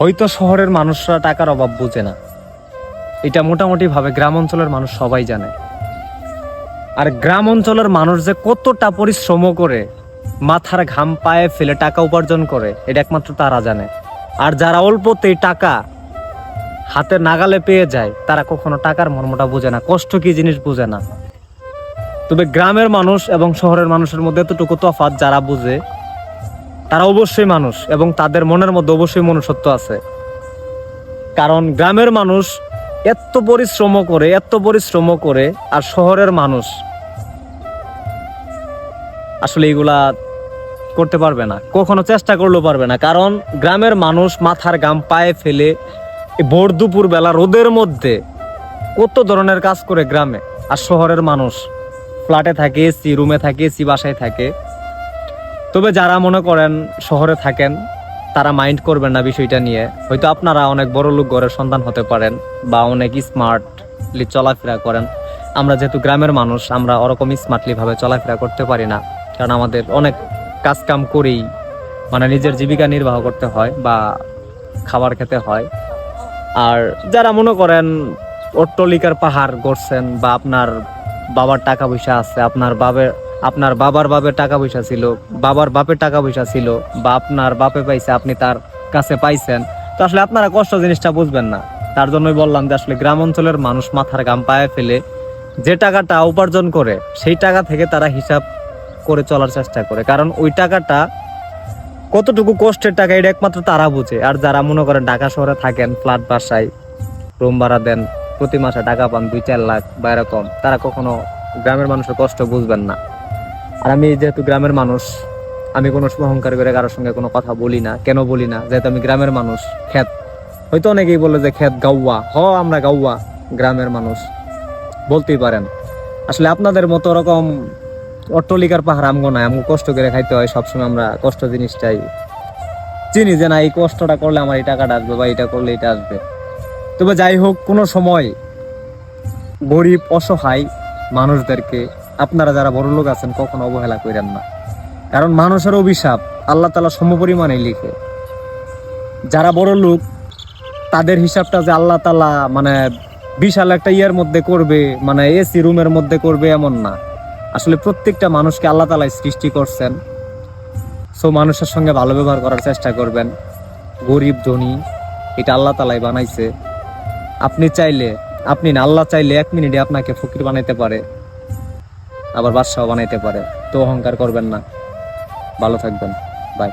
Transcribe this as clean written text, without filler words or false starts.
হয়তো শহরের মানুষরা টাকার অভাব বুঝে না, এটা মোটামুটি ভাবে গ্রাম অঞ্চলের মানুষ সবাই জানে। আর গ্রাম অঞ্চলের মানুষ যে কতটা পরিশ্রম করে মাথার ঘাম পায়ে ফেলে টাকা উপার্জন করে এটা একমাত্র তারা জানে। আর যারা অল্পতেই টাকা হাতে নাগালে পেয়ে যায় তারা কখনো টাকার মর্মটা বোঝে না, কষ্ট কি জিনিস বোঝে না। তবে গ্রামের মানুষ এবং শহরের মানুষের মধ্যে এতটুকু তফাৎ, যারা বুঝে তারা অবশ্যই মানুষ এবং তাদের মনের মধ্যে অবশ্যই মনুষ্যত্ব আছে। কারণ গ্রামের মানুষ এত পরিশ্রম করে আর শহরের মানুষ আসলে এগুলা করতে পারবে না, কখনো চেষ্টা করলেও পারবে না। কারণ গ্রামের মানুষ মাথার ঘাম পায়ে ফেলে ভোর দুপুর বেলা রোদের মধ্যে কত ধরনের কাজ করে গ্রামে। আর শহরের মানুষ ফ্ল্যাটে থাকে, এসি রুমে থাকে, এসি বাসায় থাকে। তবে যারা মনে করেন শহরে থাকেন তারা মাইন্ড করবেন না বিষয়টা নিয়ে। হয়তো আপনারা অনেক বড় লোক ঘরের সন্তান হতে পারেন বা অনেক স্মার্টলি চলাফেরা করেন। আমরা যেহেতু গ্রামের মানুষ, আমরা ওরকম স্মার্টলি ভাবে চলাফেরা করতে পারি না, কারণ আমাদের অনেক কাজ কাম করেই নিজের জীবিকা নির্বাহ করতে হয় বা খাবার খেতে হয়। আর যারা মনে করেন অট্টালিকার পাহাড় গড়ছেন বা আপনার বাবার টাকা পয়সা আছে, আপনার বাবার বাপের টাকা পয়সা ছিল, বাবার বাপের টাকা পয়সা ছিল, বা আপনার বাপে পাইছে আপনি তার কাছে পাইছেন, তো আসলে আপনারা কষ্ট জিনিসটা বুঝবেন না। তার জন্যই বললাম যে আসলে গ্রাম অঞ্চলের মানুষ মাথার ঘাম পায়ে ফেলে যে টাকাটা উপার্জন করে সেই টাকা থেকে তারা হিসাব করে চলার চেষ্টা করে। কারণ ওই টাকাটা কতটুকু কষ্টের টাকা এটা একমাত্র তারা বুঝে। আর যারা মনে করেন ঢাকা শহরে থাকেন, ফ্ল্যাট বাসায় রুম ভাড়া দেন, প্রতি মাসে টাকা পান 2-4 লাখ বা এরকম, তারা কখনো গ্রামের মানুষের কষ্ট বুঝবেন না। আর আমি যেহেতু গ্রামের মানুষ, আমি কোনো সময় অহংকার করে কারোর সঙ্গে কোনো কথা বলি না। কেন বলি না? যেহেতু আমি গ্রামের মানুষ। ক্ষেত, হয়তো অনেকেই বলে যে ক্ষেত গাউয়া, আমরা গাউয়া গ্রামের মানুষ বলতেই পারেন। আসলে আপনাদের মতো ওরকম অট্টালিকার পাহাড় আমগো নাই, আমগো কষ্ট করে খাইতে হয় সবসময়। আমরা কষ্ট জিনিসটাই চিনি যে না, এই কষ্টটা করলে আমার এই টাকাটা আসবে বা এটা করলে এটা আসবে। তবে যাই হোক, কোনো সময় গরিব অসহায় মানুষদেরকে আপনারা যারা বড় লোক আছেন কখনো অবহেলা করেন না। কারণ মানুষের অভিশাপ আল্লাহ তাআলা সমপরিমাণে লিখে। যারা বড় লোক তাদের হিসাবটা যে আল্লাহ তাআলা বিশাল একটা ইয়ের মধ্যে করবে, এসি রুমের মধ্যে করবে এমন না। আসলে প্রত্যেকটা মানুষকে আল্লাহ তাআলা সৃষ্টি করছেন। সো মানুষের সঙ্গে ভালো ব্যবহার করার চেষ্টা করবেন। গরিব ধনী এটা আল্লাহ তাআলাই বানাইছে। আপনি না, আল্লাহ চাইলে 1 মিনিটে আপনাকে ফকির বানাইতে পারে, আবার বাদশাহ বানাইতে পারে। তো অহংকার করবেন না। ভালো থাকবেন। বাই।